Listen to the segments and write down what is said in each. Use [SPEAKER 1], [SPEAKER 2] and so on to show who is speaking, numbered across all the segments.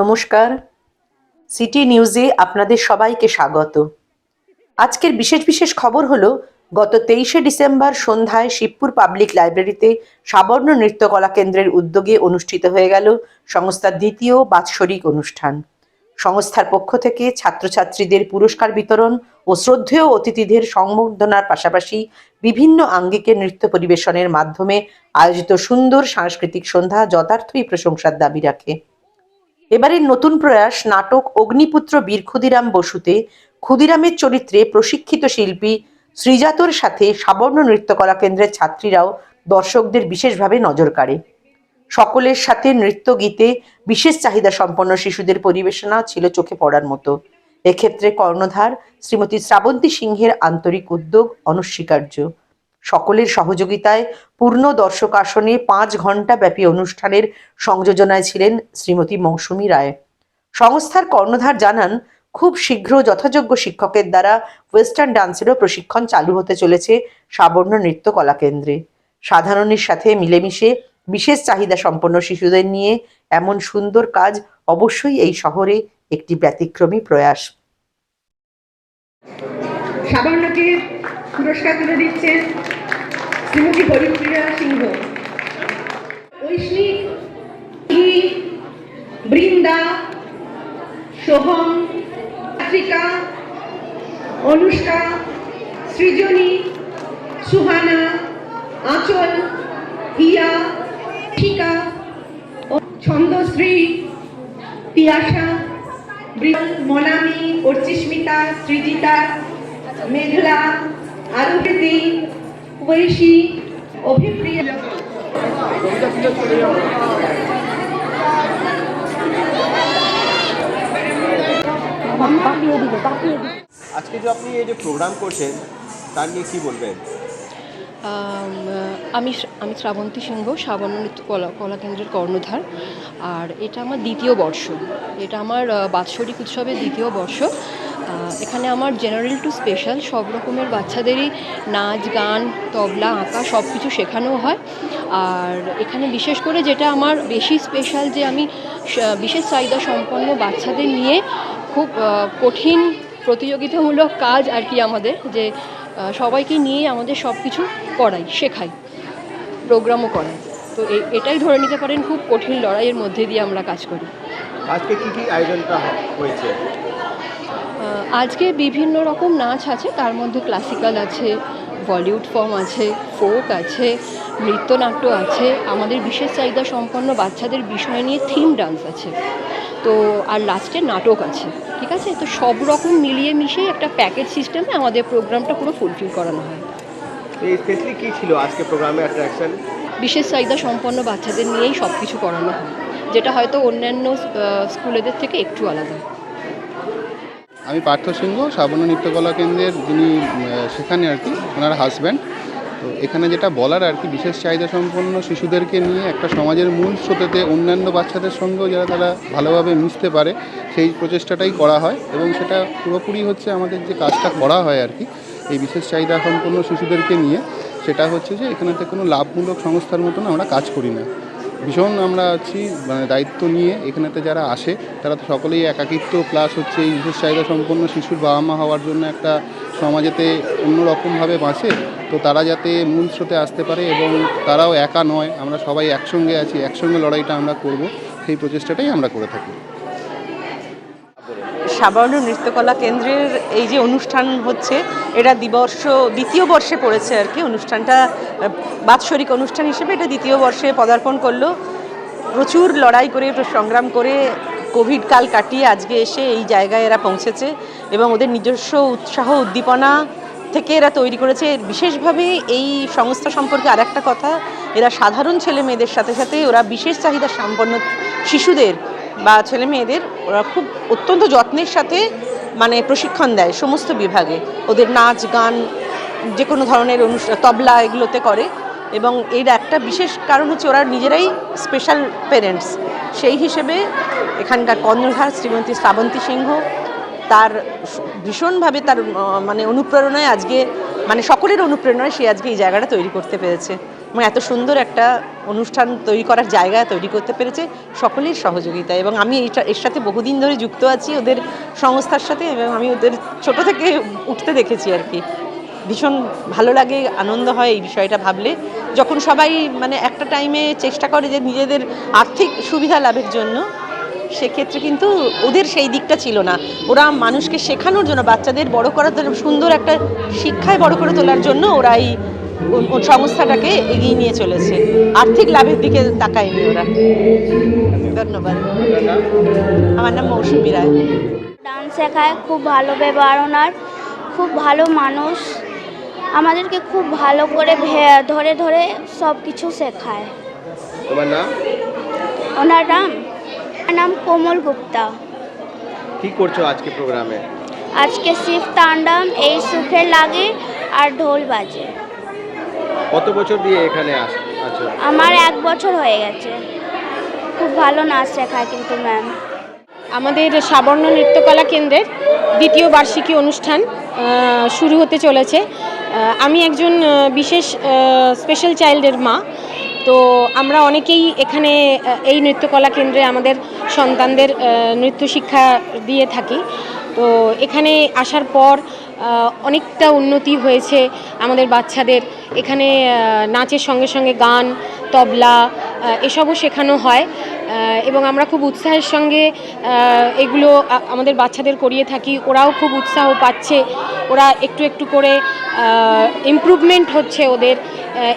[SPEAKER 1] নমস্কার, সিটি নিউজে আপনাদের সবাইকে স্বাগত। আজকের বিশেষ বিশেষ খবর হলো, গত 23শে ডিসেম্বর সন্ধ্যায় শিবপুর পাবলিক লাইব্রেরিতে সাবর্ণ নৃত্যকলা কেন্দ্রের উদ্যোগে অনুষ্ঠিত হয়ে গেল সংস্থার দ্বিতীয় বাৎসরিক অনুষ্ঠান। সংস্থার পক্ষ থেকে ছাত্রছাত্রীদের পুরস্কার বিতরণ ও শ্রদ্ধেয় অতিথিদের সংবর্ধনার পাশাপাশি বিভিন্ন আঙ্গিকে নৃত্য পরিবেশনের মাধ্যমে আয়োজিত সুন্দর সাংস্কৃতিক সন্ধ্যা যথার্থই প্রশংসার দাবি রাখে। এবারের নতুন প্রয়াস নাটক অগ্নিপুত্র বীর ক্ষুদিরাম বসুতে ক্ষুদিরামের চরিত্রে প্রশিক্ষিত শিল্পী শ্রীজাতর সাথে সাবর্ণ নৃত্যকলা কেন্দ্রের ছাত্রীরাও দর্শকদের বিশেষভাবে নজর কাড়ে। সকলের সাথে নৃত্য গীতে বিশেষ চাহিদা সম্পন্ন শিশুদের পরিবেশনা ছিল চোখে পড়ার মতো। এক্ষেত্রে কর্ণধার শ্রীমতী শ্রাবন্তী সিংহের আন্তরিক উদ্যোগ অনস্বীকার্য। সকলের সহযোগিতায় পূর্ণ দর্শক আসনে 5 ঘণ্টা ব্যাপী অনুষ্ঠানের সংযোজনায় ছিলেন শ্রীমতী মৌসুমী রায়। সংস্থার কর্ণধার জানান, খুব শীঘ্র যথাযোগ্য শিক্ষকের দ্বারা ওয়েস্টার্ন ডান্সেরও প্রশিক্ষণ চালু হতে চলেছে সাবর্ণ নৃত্য কলা কেন্দ্রে। সাধারণের সাথে মিলেমিশে বিশেষ চাহিদা সম্পন্ন শিশুদের নিয়ে এমন সুন্দর কাজ অবশ্যই এই শহরে একটি ব্যতিক্রমী প্রয়াস।
[SPEAKER 2] সাবর্ণকে পুরস্কার তুলে দিচ্ছেন শ্রীমতী হরিপ্রিয়া সিংহ, ঐশী, বৃন্দা, সোহম, আত্রিকা, অনুষ্কা, সৃজনী, সুহানা, আঁচল, হিয়া, শিকা, ছন্দশ্রী, তিয়াশা, মনামি, অর্চিস্মিতা, সৃজিতা, মেঘলা, আরুপ্রীতি, ঐশী, অভিপ্রিয়া।
[SPEAKER 3] আজকে যে আপনি এই যে প্রোগ্রাম করছেন তার নিয়ে কি বলবেন?
[SPEAKER 4] আমি শ্রাবন্তী সিংহ, সাবর্ণ নৃত্য কলা কেন্দ্রের কর্ণধার। আর এটা আমার দ্বিতীয় বর্ষ, এটা আমার বাৎসরিক উৎসবের দ্বিতীয় বর্ষ। এখানে আমার জেনারেল টু স্পেশাল সব রকমের বাচ্চাদেরই নাচ, গান, তবলা, আঁকা সব কিছু শেখানো হয়। আর এখানে বিশেষ করে যেটা আমার বেশি স্পেশাল, যে আমি বিশেষ চাহিদা সম্পন্ন বাচ্চাদের নিয়ে খুব কঠিন প্রতিযোগিতামূলক কাজ আর কি আমাদের, যে সবাইকে নিয়ে আমাদের সব কিছু করাই, শেখাই, প্রোগ্রামও করাই। তো এটাই ধরে নিতে পারেন খুব কঠিন লড়াইয়ের মধ্যে দিয়ে আমরা কাজ করি।
[SPEAKER 3] আজকে কি কি আয়োজনটা হয়েছে?
[SPEAKER 4] আজকে বিভিন্ন রকম নাচ আছে, তার মধ্যে ক্লাসিক্যাল আছে, বলিউড ফর্ম আছে, ফোক আছে, নৃত্যনাট্য আছে, আমাদের বিশেষ চাহিদা সম্পন্ন বাচ্চাদের বিষয় নিয়ে থিম ডান্স আছে, তো আর লাস্টে নাটক আছে। ঠিক আছে, তো সব রকম মিলিয়ে মিশিয়ে একটা প্যাকেজ সিস্টেমে আমাদের প্রোগ্রামটা পুরো ফুলফিল করানো হয়।
[SPEAKER 3] এই স্পেশালি কী ছিল আজকে প্রোগ্রামে অ্যাট্রাকশন?
[SPEAKER 4] বিশেষ চাহিদা সম্পন্ন বাচ্চাদের নিয়েই সব কিছু করানো হয়, যেটা হয়তো অন্যান্য স্কুলেদের থেকে একটু আলাদা।
[SPEAKER 5] আমি পার্থ সিংহ, সাবর্ণ নৃত্যকলা কেন্দ্রের যিনি সেখানে আর কি ওনার হাজব্যান্ড। তো এখানে যেটা বলার আর কি, বিশেষ চাহিদা সম্পন্ন শিশুদেরকে নিয়ে একটা সমাজের মূল স্রোতেতে অন্যান্য বাচ্চাদের সঙ্গেও যারা তারা ভালোভাবে মিশতে পারে সেই প্রচেষ্টাটাই করা হয়। এবং সেটা পুরোপুরি হচ্ছে আমাদের যে কাজটা করা হয় আর কি এই বিশেষ চাহিদা সম্পন্ন শিশুদেরকে নিয়ে, সেটা হচ্ছে যে এখানেতে কোনো লাভমূলক সংস্থার মতন আমরা কাজ করি না। ভীষণ আমরা আছি মানে দায়িত্ব নিয়ে এখানেতে যারা আসে তারা তো সকলেই একাকিত্ব প্লাস হচ্ছে এই বিশেষ চাহিদা সম্পন্ন শিশুর বাবা মা হওয়ার জন্য একটা সমাজেতে অন্যরকমভাবে বাঁচে, তো তারা যাতে মূল স্রোতে আসতে পারে এবং তারাও একা নয়, আমরা সবাই একসঙ্গে আছি, একসঙ্গে লড়াইটা আমরা করব, সেই প্রচেষ্টাটাই আমরা করে থাকি।
[SPEAKER 1] সাবর্ণ নৃত্যকলা কেন্দ্রের এই যে অনুষ্ঠান হচ্ছে, এটা দ্বিতীয় বর্ষে পড়েছে আর কি। অনুষ্ঠানটা বাৎসরিক অনুষ্ঠান হিসেবে এটা দ্বিতীয় বর্ষে পদার্পণ করলো। প্রচুর লড়াই করে, সংগ্রাম করে, কোভিড কাল কাটিয়ে আজকে এসে এই জায়গায় এরা পৌঁছেছে এবং ওদের নিজস্ব উৎসাহ উদ্দীপনা থেকে এরা তৈরি করেছে। বিশেষভাবে এই সংস্থা সম্পর্কে আর একটা কথা, এরা সাধারণ ছেলে মেয়েদের সাথে সাথে ওরা বিশেষ চাহিদা সম্পন্ন শিশুদের বা ছেলে মেয়েদের ওরা খুব অত্যন্ত যত্নের সাথে মানে প্রশিক্ষণ দেয় সমস্ত বিভাগে। ওদের নাচ, গান, যে কোনো ধরনের অনুষ্ঠান, তবলা, এগুলোতে করে। এবং এর একটা বিশেষ কারণ হচ্ছে ওরা নিজেরাই স্পেশাল পেরেন্টস। সেই হিসেবে এখানকার কর্ণধার শ্রীমতী শ্রাবন্তী সিংহ তার ভীষণভাবে তার মানে অনুপ্রেরণায় আজকে, মানে সকলের অনুপ্রেরণায় সে আজকে এই জায়গাটা তৈরি করতে পেরেছে। এবং এত সুন্দর একটা অনুষ্ঠান তৈরি করার জায়গা তৈরি করতে পেরেছে সকলের সহযোগিতা। এবং আমি এর সাথে বহুদিন ধরে যুক্ত আছি ওদের সংস্থার সাথে, এবং আমি ওদের ছোট থেকে উঠতে দেখেছি আর কি। ভীষণ ভালো লাগে, আনন্দ হয় এই বিষয়টা ভাবলে, যখন সবাই মানে একটা টাইমে চেষ্টা করে যে নিজেদের আর্থিক সুবিধা লাভের জন্য। সেক্ষেত্রে কিন্তু ওদের সেই দিকটা ছিল না, ওরা মানুষকে শেখানোর জন্য, বাচ্চাদের বড় করার জন্য, সুন্দর একটা শিক্ষায় বড় করে তোলার জন্য ওরা এই সংস্থাটাকে এগিয়ে নিয়ে চলেছে, আর্থিক লাভের দিকে তাকায়নি ওরা। ধন্যবাদ। আমার নাম মৌসুমী রায়।
[SPEAKER 6] ডান্স শেখায়, খুব ভালো ব্যবহার ওনার, খুব ভালো মানুষ, আমাদেরকে খুব ভালো করে ধরে ধরে সব কিছু শেখায়।
[SPEAKER 3] তোমার নাম?
[SPEAKER 6] ওনার নাম কোমল গুপ্তা।
[SPEAKER 3] কি করছো আজকে প্রোগ্রামে?
[SPEAKER 6] আজকে শিব তাণ্ডব, এই সুখে লাগে আর ঢোল বাজে।
[SPEAKER 3] কত বছর দিয়ে এখানে আছো?
[SPEAKER 6] আমার 1 বছর হয়ে গেছে। খুব ভালো নাচ শেখায় কিন্তু ম্যাম।
[SPEAKER 7] আমাদের সাবর্ণ নৃত্যকলা কেন্দ্রের 2য় বার্ষিকী অনুষ্ঠান শুরু হতে চলেছে। আমি একজন বিশেষ স্পেশাল চাইল্ডের মা, তো আমরা অনেকেই এখানে এই নৃত্যকলা কেন্দ্রে আমাদের সন্তানদের নৃত্য শিক্ষা দিয়ে থাকি। তো এখানে আসার পর অনেকটা উন্নতি হয়েছে আমাদের বাচ্চাদের। এখানে নাচের সঙ্গে সঙ্গে গান, তবলা এসবও শেখানো হয়, এবং আমরা খুব উৎসাহের সঙ্গে এগুলো আমাদের বাচ্চাদের করিয়ে থাকি। ওরাও খুব উৎসাহ পাচ্ছে, ওরা একটু একটু করে ইমপ্রুভমেন্ট হচ্ছে ওদের,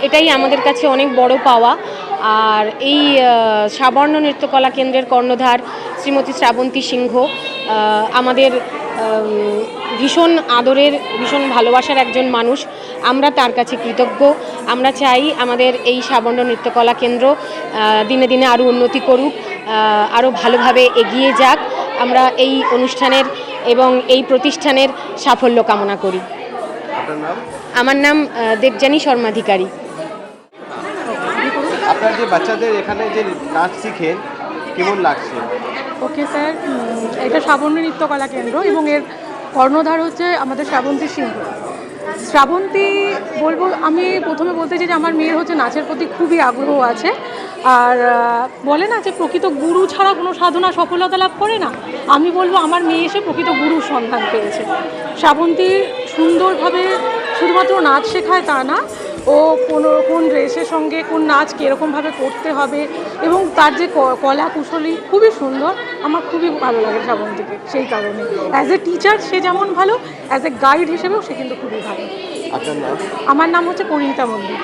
[SPEAKER 7] এটাই আমাদের কাছে অনেক বড় পাওয়া। আর এই সাবর্ণ নৃত্যকলা কেন্দ্রের কর্ণধার শ্রীমতী শ্রাবন্তী সিংহ আমাদের ভীষণ আদরের, ভীষণ ভালোবাসার একজন মানুষ। আমরা তার কাছে কৃতজ্ঞ। আমরা চাই আমাদের এই সাবর্ণ নৃত্যকলা কেন্দ্র দিনে দিনে আরও উন্নতি করুক, আরও ভালোভাবে এগিয়ে যাক। আমরা এই অনুষ্ঠানের এবং এই প্রতিষ্ঠানের সাফল্য কামনা করি।
[SPEAKER 3] আপনার নাম?
[SPEAKER 7] আমার নাম দেবযানী শর্মাধিকারী।
[SPEAKER 3] আপনার যে বাচ্চাদের এখানে যে নাচ শিখেন কেমন লাগছে?
[SPEAKER 8] ওকে স্যার, এটা সাবর্ণ নৃত্যকলা কেন্দ্র এবং এর কর্ণধার হচ্ছে আমাদের শ্রাবন্তী সিংহ। শ্রাবন্তী বলবো, আমি প্রথমে বলতে চাই যে আমার মেয়ের হচ্ছে নাচের প্রতি খুবই আগ্রহ আছে। আর বলে না যে প্রকৃত গুরু ছাড়া কোনো সাধনা সফলতা লাভ করে না, আমি বলবো আমার মেয়ে এসে প্রকৃত গুরুর সন্ধান পেয়েছে। শ্রাবন্তী সুন্দরভাবে শুধুমাত্র নাচ শেখায় তা না, ও কোন ড্রেসের সঙ্গে কোন নাচ কীরকমভাবে করতে হবে এবং তার যে কলা কুশলী খুবই সুন্দর। আমার খুবই ভালো লাগে শ্রাবন্তীকে, সেই কারণে অ্যাজ এ টিচার সে যেমন ভালো, অ্যাজ এ গাইড হিসেবেও সে কিন্তু খুবই ভালো।
[SPEAKER 3] আপনার নাম?
[SPEAKER 8] আমার নাম হচ্ছে পরিণীতা মন্দির।